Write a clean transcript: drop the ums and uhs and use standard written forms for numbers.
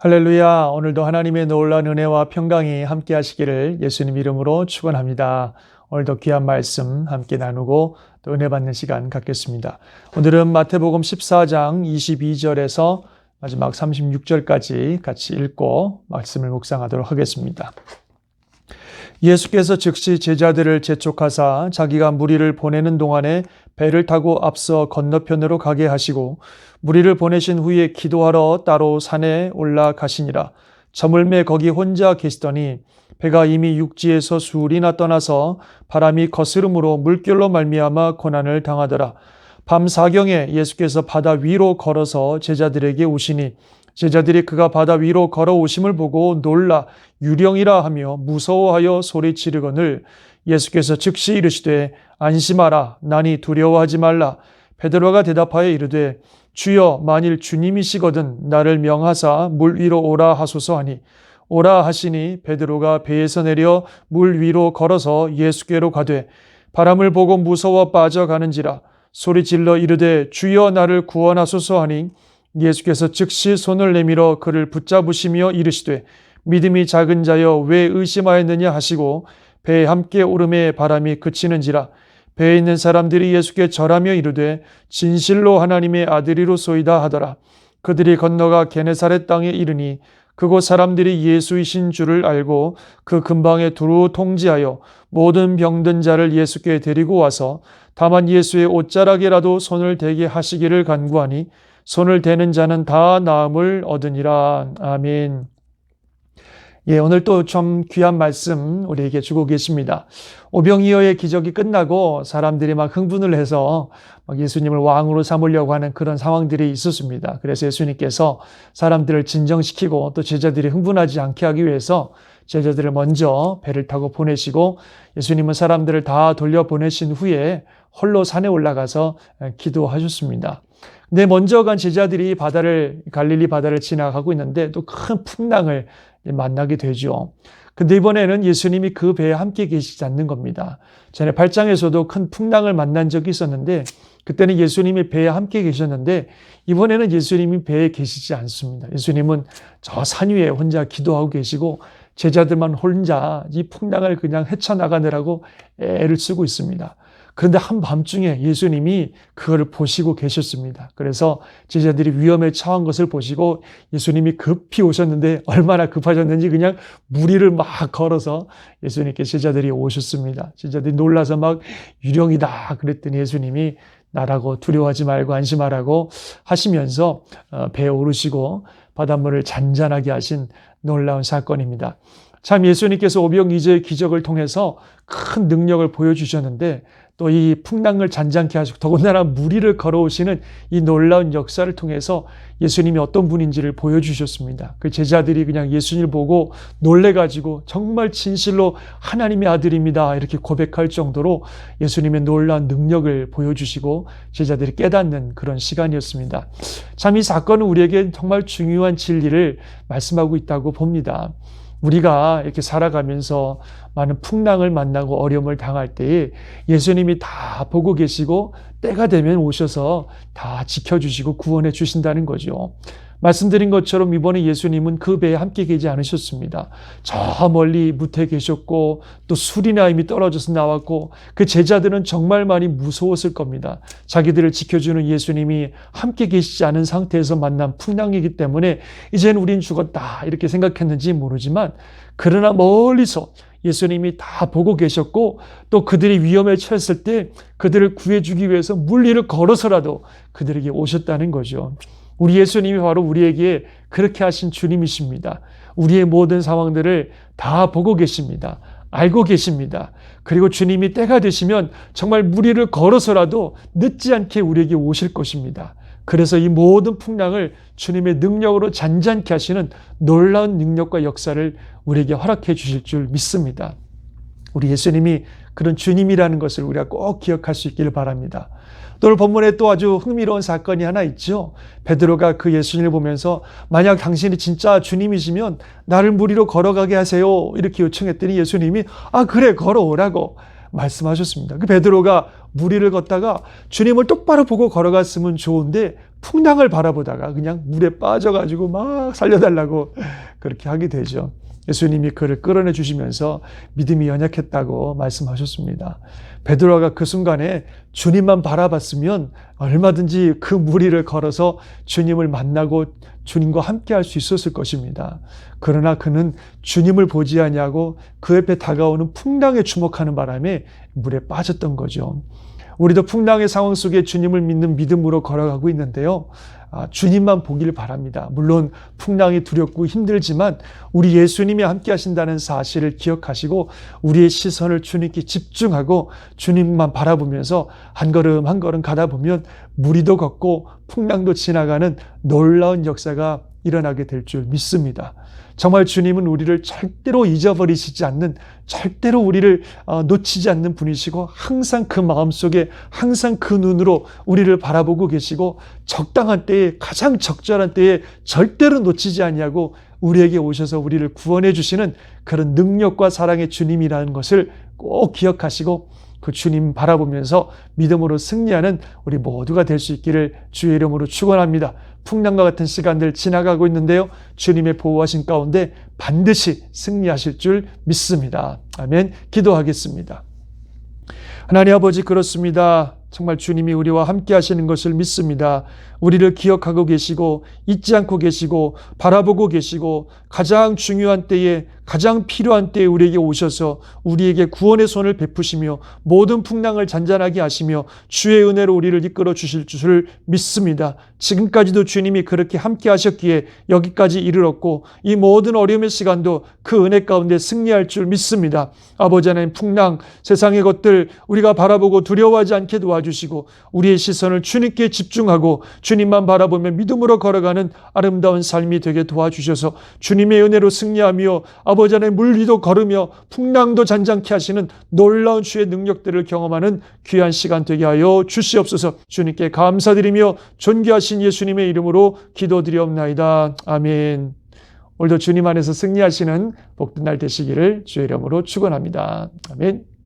할렐루야. 오늘도 하나님의 놀라운 은혜와 평강이 함께 하시기를 예수님 이름으로 축원합니다. 오늘도 귀한 말씀 함께 나누고 또 은혜 받는 시간 갖겠습니다. 오늘은 마태복음 14장 22절에서 마지막 36절까지 같이 읽고 말씀을 묵상하도록 하겠습니다. 예수께서 즉시 제자들을 재촉하사 자기가 무리를 보내는 동안에 배를 타고 앞서 건너편으로 가게 하시고 무리를 보내신 후에 기도하러 따로 산에 올라가시니라. 저물매 거기 혼자 계시더니 배가 이미 육지에서 수울이나 떠나서 바람이 거스름으로 물결로 말미암아 고난을 당하더라. 밤 사경에 예수께서 바다 위로 걸어서 제자들에게 오시니 제자들이 그가 바다 위로 걸어오심을 보고 놀라 유령이라 하며 무서워하여 소리치르거늘 예수께서 즉시 이르시되 안심하라 나니 두려워하지 말라. 베드로가 대답하여 이르되 주여 만일 주님이시거든 나를 명하사 물 위로 오라 하소서 하니 오라 하시니 베드로가 배에서 내려 물 위로 걸어서 예수께로 가되 바람을 보고 무서워 빠져가는지라 소리질러 이르되 주여 나를 구원하소서 하니 예수께서 즉시 손을 내밀어 그를 붙잡으시며 이르시되 믿음이 작은 자여 왜 의심하였느냐 하시고 배에 함께 오름에 바람이 그치는지라. 배에 있는 사람들이 예수께 절하며 이르되 진실로 하나님의 아들이로소이다 하더라. 그들이 건너가 게네사렛 땅에 이르니 그곳 사람들이 예수이신 줄을 알고 그 근방에 두루 통지하여 모든 병든 자를 예수께 데리고 와서 다만 예수의 옷자락에라도 손을 대게 하시기를 간구하니 손을 대는 자는 다 나음을 얻으니라. 아멘. 오늘 또 좀 귀한 말씀 우리에게 주고 계십니다. 오병이어의 기적이 끝나고 사람들이 막 흥분을 해서 예수님을 왕으로 삼으려고 하는 그런 상황들이 있었습니다. 그래서 예수님께서 사람들을 진정시키고 또 제자들이 흥분하지 않게 하기 위해서 제자들을 먼저 배를 타고 보내시고 예수님은 사람들을 다 돌려보내신 후에 홀로 산에 올라가서 기도하셨습니다. 근데 먼저 간 제자들이 갈릴리 바다를 지나가고 있는데 또 큰 풍랑을 만나게 되죠. 근데 이번에는 예수님이 그 배에 함께 계시지 않는 겁니다. 전에 8장에서도 큰 풍랑을 만난 적이 있었는데 그때는 예수님이 배에 함께 계셨는데 이번에는 예수님이 배에 계시지 않습니다. 예수님은 저 산 위에 혼자 기도하고 계시고 제자들만 혼자 이 풍랑을 그냥 헤쳐나가느라고 애를 쓰고 있습니다. 그런데 한밤중에 예수님이 그걸 보시고 계셨습니다. 그래서 제자들이 위험에 처한 것을 보시고 예수님이 급히 오셨는데 얼마나 급하셨는지 그냥 무리를 막 걸어서 예수님께 제자들이 오셨습니다. 제자들이 놀라서 막 유령이다 그랬더니 예수님이 나라고 두려워하지 말고 안심하라고 하시면서 배에 오르시고 바닷물을 잔잔하게 하신 놀라운 사건입니다. 참 예수님께서 오병이어의 기적을 통해서 큰 능력을 보여주셨는데 또 이 풍랑을 잔잔케 하시고 더군다나 무리를 걸어오시는 이 놀라운 역사를 통해서 예수님이 어떤 분인지를 보여주셨습니다. 그 제자들이 그냥 예수님을 보고 놀래가지고 정말 진실로 하나님의 아들입니다 이렇게 고백할 정도로 예수님의 놀라운 능력을 보여주시고 제자들이 깨닫는 그런 시간이었습니다. 참 이 사건은 우리에게 정말 중요한 진리를 말씀하고 있다고 봅니다. 우리가 이렇게 살아가면서 많은 풍랑을 만나고 어려움을 당할 때에 예수님이 다 보고 계시고 때가 되면 오셔서 다 지켜주시고 구원해 주신다는 거죠. 말씀드린 것처럼 이번에 예수님은 그 배에 함께 계지 않으셨습니다. 저 멀리 무태 계셨고 또 술이나 이미 떨어져서 나왔고 그 제자들은 정말 많이 무서웠을 겁니다. 자기들을 지켜주는 예수님이 함께 계시지 않은 상태에서 만난 풍랑이기 때문에 이제는 우린 죽었다 이렇게 생각했는지 모르지만 그러나 멀리서 예수님이 다 보고 계셨고 또 그들이 위험에 처했을 때 그들을 구해주기 위해서 물리를 걸어서라도 그들에게 오셨다는 거죠. 우리 예수님이 바로 우리에게 그렇게 하신 주님이십니다. 우리의 모든 상황들을 다 보고 계십니다. 알고 계십니다. 그리고 주님이 때가 되시면 정말 무리를 걸어서라도 늦지 않게 우리에게 오실 것입니다. 그래서 이 모든 풍랑을 주님의 능력으로 잔잔케 하시는 놀라운 능력과 역사를 우리에게 허락해 주실 줄 믿습니다. 우리 예수님이 그런 주님이라는 것을 우리가 꼭 기억할 수 있기를 바랍니다. 또 오늘 본문에 또 아주 흥미로운 사건이 하나 있죠. 베드로가 그 예수님을 보면서 만약 당신이 진짜 주님이시면 나를 무리로 걸어가게 하세요 이렇게 요청했더니 예수님이 그래 걸어오라고 말씀하셨습니다. 그 베드로가 무리를 걷다가 주님을 똑바로 보고 걸어갔으면 좋은데 풍랑을 바라보다가 그냥 물에 빠져가지고 막 살려달라고 그렇게 하게 되죠. 예수님이 그를 끌어내 주시면서 믿음이 연약했다고 말씀하셨습니다. 베드로가 그 순간에 주님만 바라봤으면 얼마든지 그 무리를 걸어서 주님을 만나고 주님과 함께 할 수 있었을 것입니다. 그러나 그는 주님을 보지 아니하고 그 옆에 다가오는 풍랑에 주목하는 바람에 물에 빠졌던 거죠. 우리도 풍랑의 상황 속에 주님을 믿는 믿음으로 걸어가고 있는데요. 주님만 보기를 바랍니다. 물론 풍랑이 두렵고 힘들지만 우리 예수님이 함께 하신다는 사실을 기억하시고 우리의 시선을 주님께 집중하고 주님만 바라보면서 한 걸음 한 걸음 가다 보면 무리도 걷고 풍랑도 지나가는 놀라운 역사가 일어나게 될 줄 믿습니다. 정말 주님은 우리를 절대로 잊어버리시지 않는, 절대로 우리를 놓치지 않는 분이시고 항상 그 마음속에 항상 그 눈으로 우리를 바라보고 계시고 적당한 때에, 가장 적절한 때에 절대로 놓치지 아니하고 우리에게 오셔서 우리를 구원해 주시는 그런 능력과 사랑의 주님이라는 것을 꼭 기억하시고 그 주님 바라보면서 믿음으로 승리하는 우리 모두가 될 수 있기를 주의 이름으로 축원합니다. 풍랑과 같은 시간들 지나가고 있는데요. 주님의 보호하신 가운데 반드시 승리하실 줄 믿습니다. 아멘. 기도하겠습니다. 하나님 아버지, 그렇습니다. 정말 주님이 우리와 함께 하시는 것을 믿습니다. 우리를 기억하고 계시고 잊지 않고 계시고 바라보고 계시고 가장 중요한 때에, 가장 필요한 때에 우리에게 오셔서 우리에게 구원의 손을 베푸시며 모든 풍랑을 잔잔하게 하시며 주의 은혜로 우리를 이끌어 주실 줄 믿습니다. 지금까지도 주님이 그렇게 함께 하셨기에 여기까지 이르렀고 이 모든 어려움의 시간도 그 은혜 가운데 승리할 줄 믿습니다. 아버지 하나님, 풍랑, 세상의 것들 우리가 바라보고 두려워하지 않게 도와주시고 우리의 시선을 주님께 집중하고 주님만 바라보며 믿음으로 걸어가는 아름다운 삶이 되게 도와주셔서 주님의 은혜로 승리하며 아버지 하나님, 물 위도 걸으며 풍랑도 잔잔케 하시는 놀라운 주의 능력들을 경험하는 귀한 시간 되게 하여 주시옵소서. 주님께 감사드리며 존귀하신 예수님의 이름으로 기도드리옵나이다. 아멘. 오늘도 주님 안에서 승리하시는 복된 날 되시기를 주의 이름으로 축원합니다. 아멘.